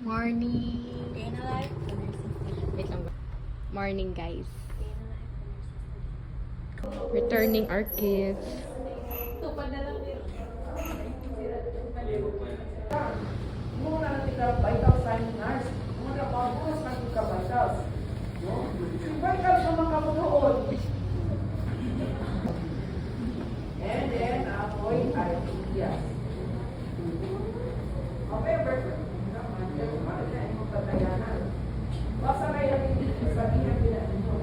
Morning. Wait lang. Morning, guys. Returning our kids. Muna na tika vital sign nurse. Muna pa bukas na tika vitals. No? Vital sa mga kapunood. And then, apoy ay iya. Okay, perfect. Basta na yung sa niya pinag-ito.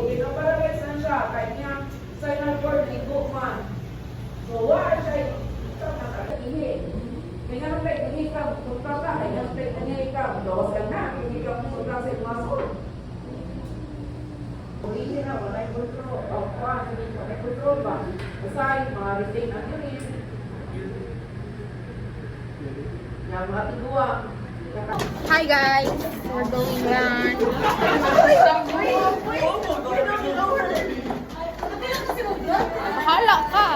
Pinaparagay na siya. Kahit niya signal board, ligo man. So, wala siya kaya naman tayo, hindi ka punta ka, kaya naman tayo, hindi ka, dawas ka na, hindi ka punta sa imasol. Hindi na, wala yung control, wala yung control ba? Masay, mga retain ang yun. Yan, mga tigua. Hi, guys. We're going run. Hala ka.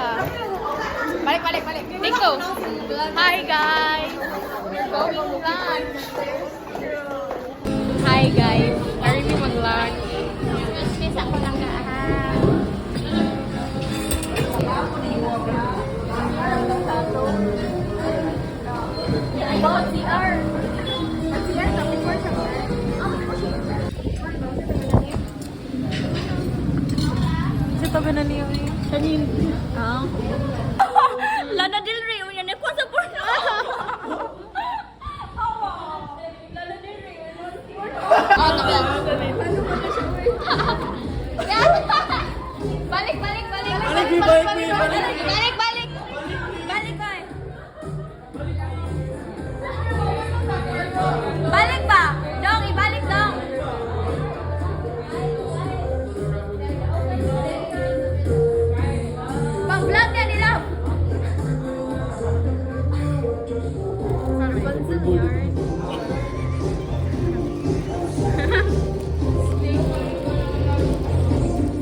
Balik. Take those. Hi, guys. We're going lunch. Hi, guys. Are we mag-lunch? Miss ako lang Sa tabi na niyo. Kanin. Lana Del Rey, yan ay sa porno. Lana Del Rey, Balik. Balik ba? Dong, ibalik dong. Pang-vlog yan nila.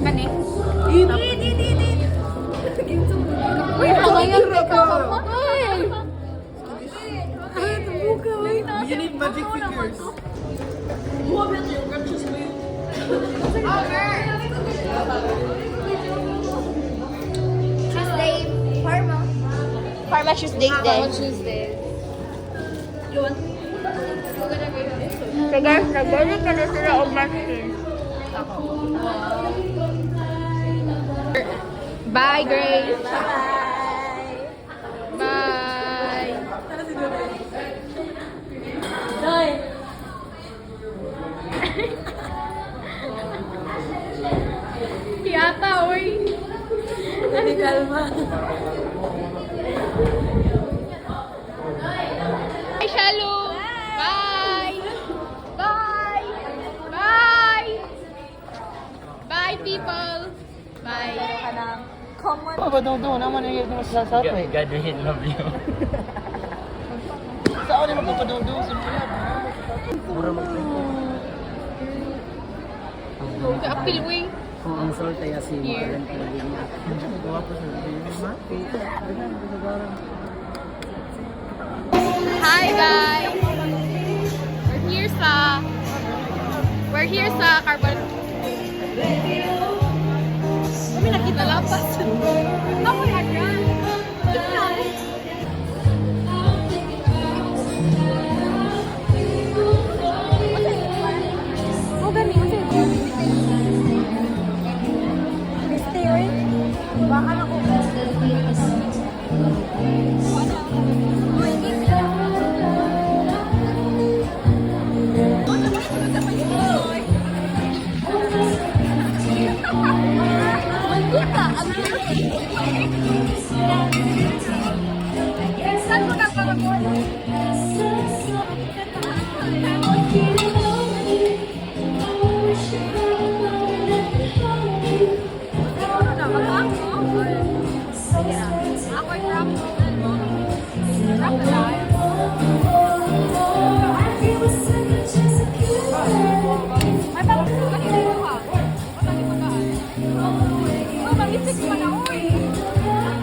Kani? Di. Uy, halayan ka. You need magic figures. Tuesday, Parma Tuesday day. You want? Guys, nag-balik ka na sila o masking. Bye, Grace. Bye. Yata, uy. Ani kalma. Bye, Shalu. Bye. Bye, people. Bye. Common. Doon naman yung sa satway. God will love you. Saan yung magpapadong simula? Mura Apil, uy. Kung ang salt ay asin, Here. magkaroon talaga niya. Gawa po sa Hi, guys. We're here sa Carbon. Kami nakita lapas. Ako yan yan.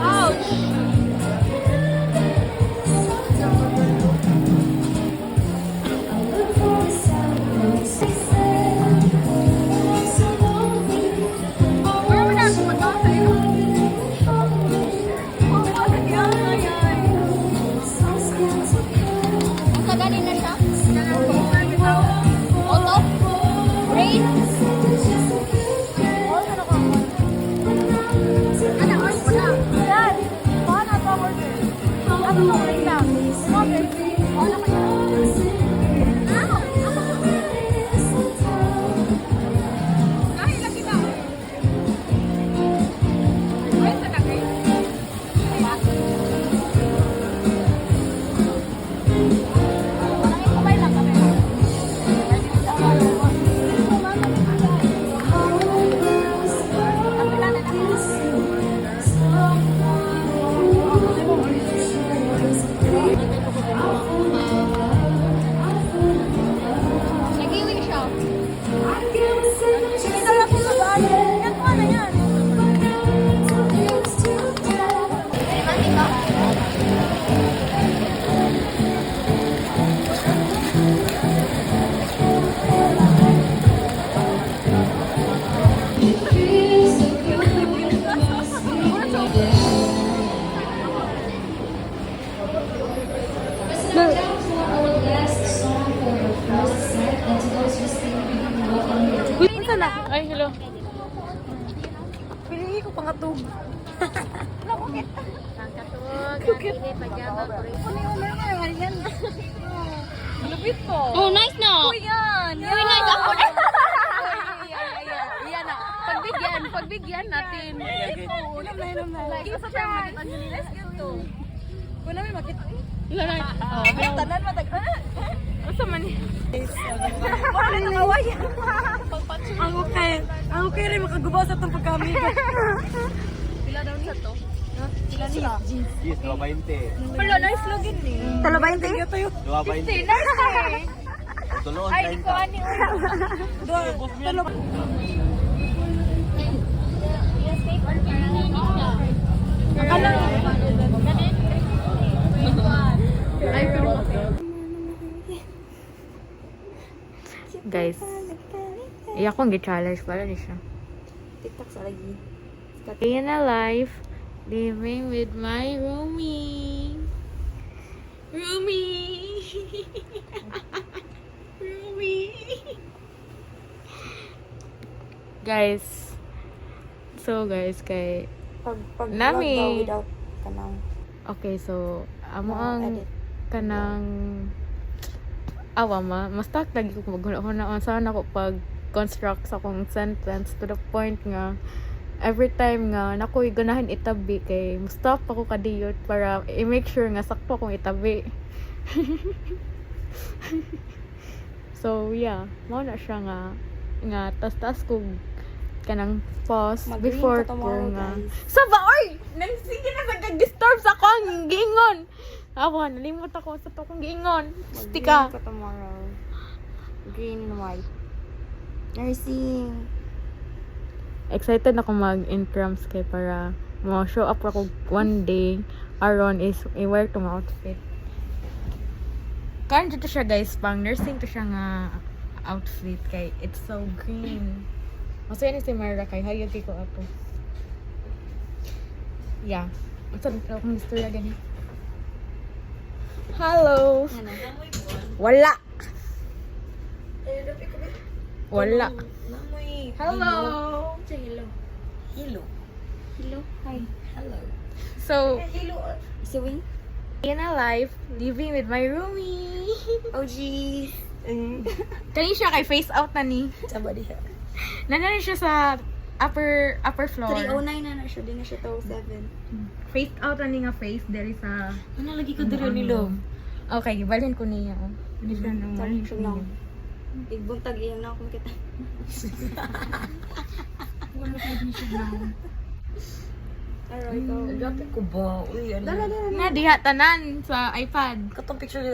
Ouch! Ang ganin na siya. Auto. Rain. Nagiling siya. Sige na lang po mag-ano. Yan po na yan. Mati ba? Ay, hello. Pili ko pangatog. Lupit po. Oh, nice no. Yan. Uy, nice ako na. Yan na. Pagbigyan natin. Let's get to. Kung namin makita. Ilan na? Tanan matag. Asa man ni? Wala nang away. Ang okay rin makagubaw sa itong pagkami. Pila daw sa to? Pila siya? Yes, 220. Pala, nice login ni. Talo ba yung 220. Nice eh. Tulungan Ay, di ko ani. Talo. Ano? Ay, pero guys, iya akong gi-challenge pala ni siya. TikTok sa lagi. Day in a life, living with my roomie. Roomie. Roomie. Guys, kay Pag Nami. without kanang okay, so amo ang edit. kanang awa mas stuck lagi ko maghuna-hunaan sana ko pag construct sa akong sentence to the point nga every time nga nakoy ganahan itabi kay stop ako kadiyot para i-make sure nga sakto akong itabi. So yeah, mao na siya nga tas ko kanang pause Mag-green before ka ko tomorrow, nga guys. saba oy nang sige na sa disturb sa akong giingon. Awa, nalimot ako sa to kong giingon. Stika. Green ka tomorrow. Green and white. Nursing. Excited ako mag-intrams kay para ma-show up ako one day aron is i-wear tong outfit. Karon dito siya guys, pang nursing to siya nga outfit kay it's so green. Masaya ni si Myra kay hayag ko ato. Yeah. Unsa ba akong istorya gani? Hello. Wala. Wala. Hello. Hello. Hello. Hello. Hi. Hello. So, Sewing? in a life, living with my roomie. OG. Kani siya kay face out na ni. Saba diha. Nanalo siya sa upper floor. 309 na siya. Di na siya 207. Face out na ni nga face there is a Ano lagi ko dito nilo? Okay, balhin ko niya. Balhin Sorry, ko siya lang. niya. Igbuntag iyang na akong kita. Aray ko. Dati ko ba? Uy, ano? Dala. Na diha tanan sa iPad. Katong picture